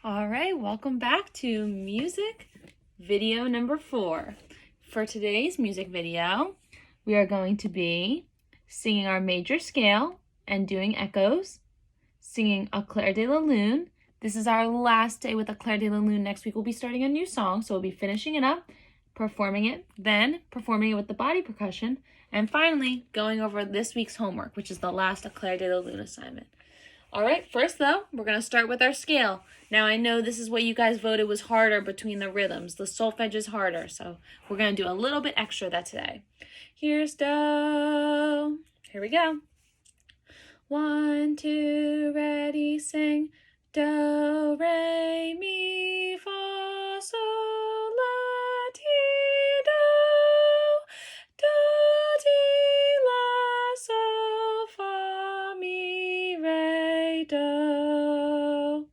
All right, welcome back to music video number 4. For today's music video, we are going to be singing our major scale and doing echoes, singing a Clair de Lune. This is our last day with a Clair de Lune. Next week we'll be starting a new song, so we'll be finishing it up, performing it, then performing it with the body percussion, and finally going over this week's homework, which is the last Clair de Lune assignment. All right, first though, we're going to start with our scale. Now I know this is what you guys voted was harder between the rhythms. The solfege is harder, so we're going to do a little bit extra that today. Here's do. Here we go. 1, 2, ready, sing. Do, re, mi, fa, sol, la, ti, do. Do, ti, la, sol, fa, mi, re, do.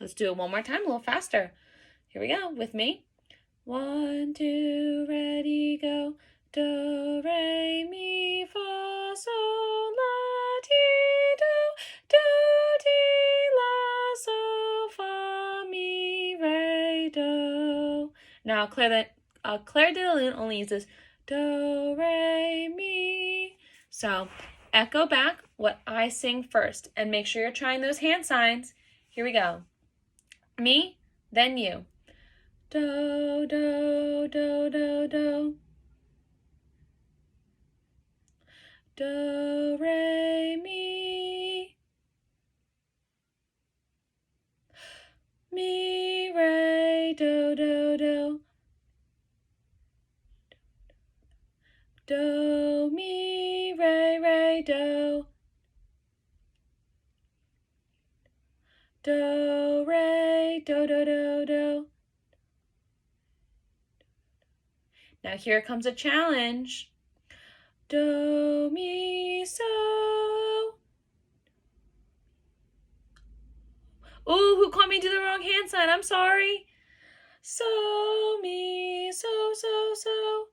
Let's do it one more time, a little faster. Here we go, with me. 1, 2, ready, go. Do, re, mi, fa, sol, la, ti, do. Do, ti, la, sol, fa, mi, re, do. Now, Clair de Lune only uses do, re, mi. So, echo back what I sing first, and make sure you're trying those hand signs. Here we go. Me, then you. Do, do, do, do, do. Do, re, mi. Mi, re, do, do, do. Do, mi, re, re, do. Do, re, do, do, do, do. Now here comes a challenge. Do, mi, so. Ooh, who caught me to the wrong hand sign? I'm sorry. So, mi, so, so, so.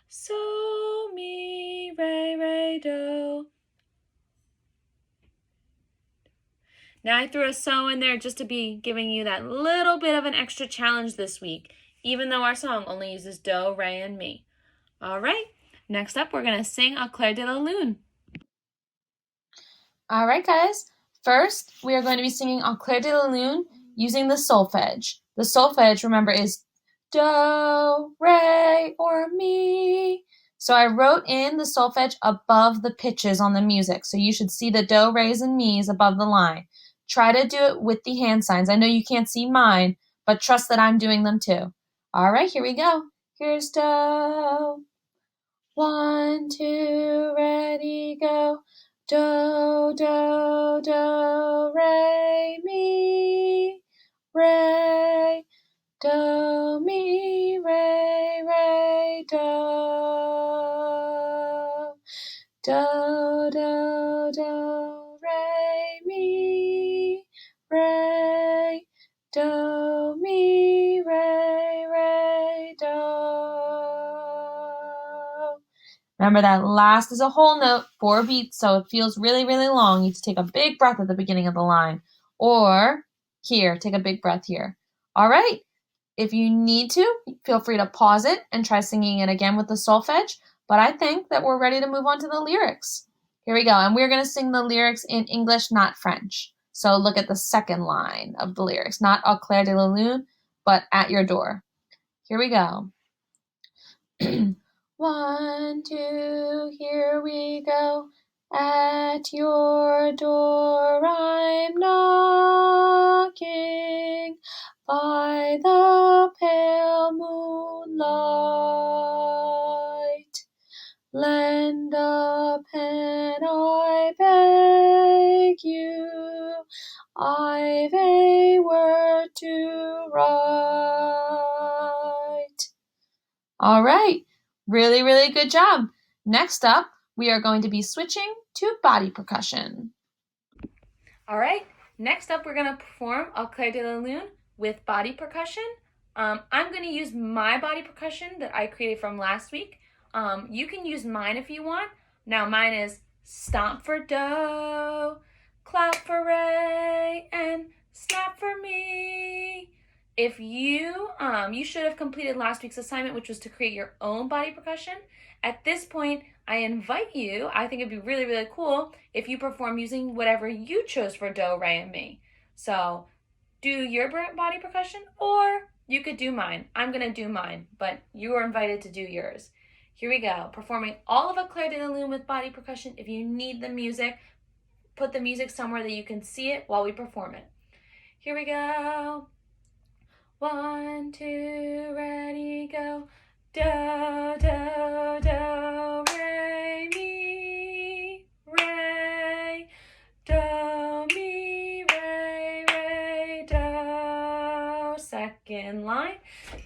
So, mi, re, re, do. Now I threw a so in there just to be giving you that little bit of an extra challenge this week, even though our song only uses do, re, and mi. All right, next up we're going to sing a Clair de Lune. All right, guys. First, we are going to be singing a Clair de Lune using the solfege. The solfege, remember, is do, re, or mi. So I wrote in the solfege above the pitches on the music. So you should see the do, re's, and mi's above the line. Try to do it with the hand signs. I know you can't see mine, but trust that I'm doing them too. All right, here we go. Here's do. 1, 2, ready, go. Do, do, do, re, mi, re, do, mi, re, re, do. Do, do, do, re, mi, re, do, mi, re, re, do. Remember that last is a whole note, 4 beats, so it feels really, really long. You have to take a big breath at the beginning of the line. Or here, take a big breath here. All right. If you need to, feel free to pause it and try singing it again with the solfege. But I think that we're ready to move on to the lyrics. Here we go. And we're going to sing the lyrics in English, not French. So look at the second line of the lyrics. Not Au clair de la lune, but at your door. Here we go. 1, 2, here we go. At your door I'm knocking by the pale moonlight. Lend a pen, I beg you. I've a word to write. All right. Really, really good job. Next up, we are going to be switching to body percussion. All right, next up we're going to perform Au clair de la lune with body percussion. I'm going to use my body percussion that I created from last week. You can use mine if you want. Now mine is stomp for do, clap for Ray, and snap for me. If you should have completed last week's assignment, which was to create your own body percussion. At this point, I invite you, I think it'd be really, really cool if you perform using whatever you chose for do, re, and mi. So do your body percussion, or you could do mine. I'm gonna do mine, but you are invited to do yours. Here we go, performing all of a Clair de Lune with body percussion. If you need the music, put the music somewhere that you can see it while we perform it. Here we go. 1, 2, ready, go. Do, do, do, re, mi, re. Do, mi, re, re, do. Second line.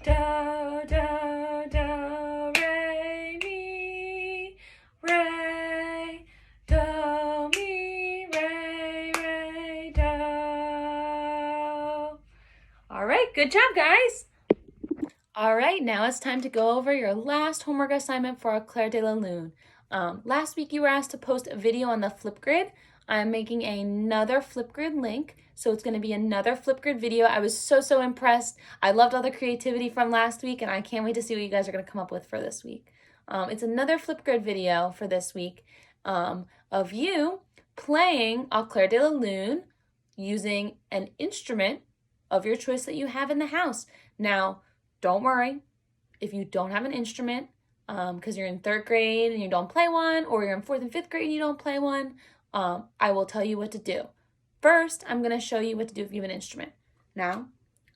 Do, do, do, re, mi, re. Do, mi, re, re, do. All right, good job, guys. All right, now it's time to go over your last homework assignment for our Clair de Lune. Last week you were asked to post a video on the Flipgrid. I'm making another Flipgrid link, so it's going to be another Flipgrid video. I was so impressed. I loved all the creativity from last week, and I can't wait to see what you guys are going to come up with for this week. It's another Flipgrid video for this week of you playing a Clair de Lune using an instrument of your choice that you have in the house. Now, don't worry if you don't have an instrument because you're in 3rd grade and you don't play one, or you're in 4th and 5th grade and you don't play one. I will tell you what to do. First, I'm going to show you what to do if you have an instrument. Now,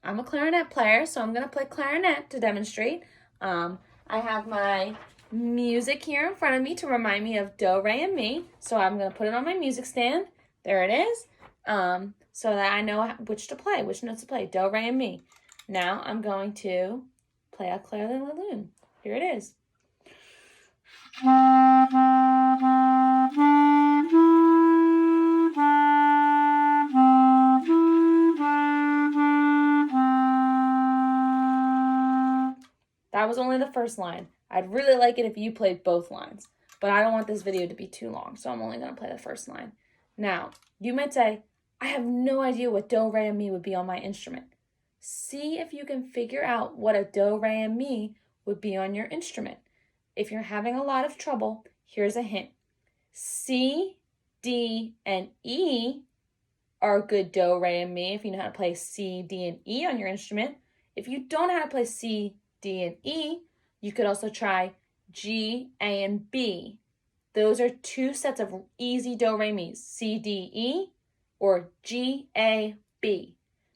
I'm a clarinet player, so I'm going to play clarinet to demonstrate. I have my music here in front of me to remind me of do, re, and mi. So I'm going to put it on my music stand. There it is. So that I know which notes to play, do, re, and mi. Now I'm going to play a Clair de Lune. Here it is. That was only the first line. I'd really like it if you played both lines, but I don't want this video to be too long, so I'm only going to play the first line. Now, you might say, I have no idea what do, re, and mi would be on my instrument. See if you can figure out what a do, re, and mi would be on your instrument. If you're having a lot of trouble, here's a hint. C, D, and E are good do, re, and mi if you know how to play C, D, and E on your instrument. If you don't know how to play C, D, and E, you could also try G, A, and B. Those are 2 sets of easy do, re, mi's, C, D, E, or G, A, B.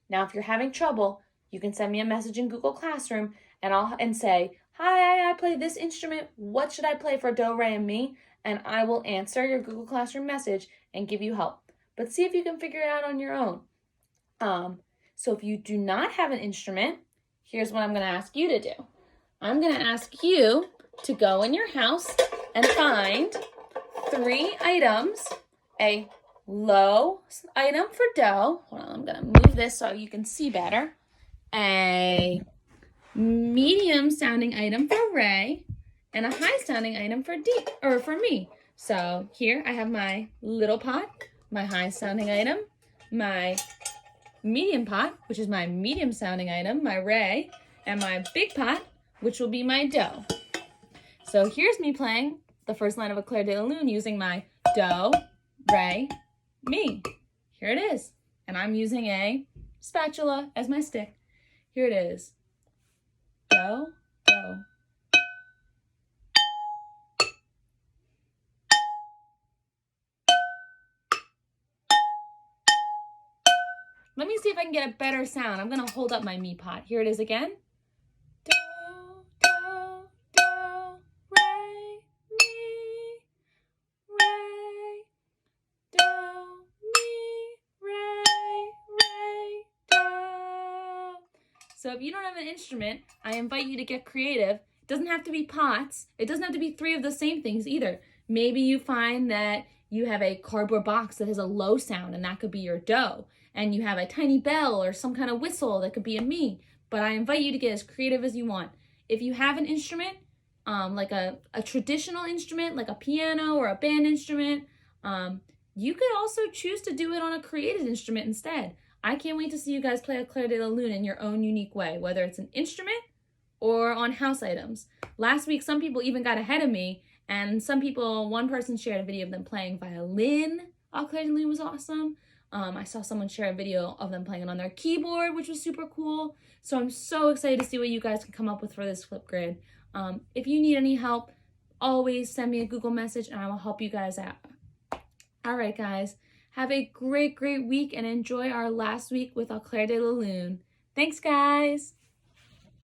Now, if you're having trouble, you can send me a message in Google Classroom and say, hi, I play this instrument. What should I play for do, re, and mi? And I will answer your Google Classroom message and give you help. But see if you can figure it out on your own. So if you do not have an instrument, here's what I'm going to ask you to do. I'm going to ask you to go in your house and find 3 items, a low item for do. Hold on, I'm going to move this so you can see better. A medium sounding item for re, and a high sounding item for D, or for mi. So here I have my little pot, my high sounding item, my medium pot, which is my medium sounding item, my re, and my big pot, which will be my do. So here's me playing the first line of a Clair de Lune using my do, re, mi. Here it is. And I'm using a spatula as my stick. Here it is. Do, do. Let me see if I can get a better sound. I'm going to hold up my mi pot. Here it is again. Do, do, do, re, mi, re, do, mi, re, re, do. So if you don't have an instrument, I invite you to get creative. It doesn't have to be pots. It doesn't have to be 3 of the same things either. Maybe you find that you have a cardboard box that has a low sound, and that could be your do. And you have a tiny bell or some kind of whistle that could be a mi. But I invite you to get as creative as you want. If you have an instrument, like a traditional instrument, like a piano or a band instrument, you could also choose to do it on a created instrument instead. I can't wait to see you guys play a Clair de Lune in your own unique way, whether it's an instrument or on house items. Last week, some people even got ahead of me, and one person shared a video of them playing violin. Clair de Lune was awesome. I saw someone share a video of them playing it on their keyboard, which was super cool. So I'm so excited to see what you guys can come up with for this Flipgrid. If you need any help, always send me a Google message and I will help you guys out. All right, guys. Have a great week and enjoy our last week with Clair de Lune. Thanks, guys.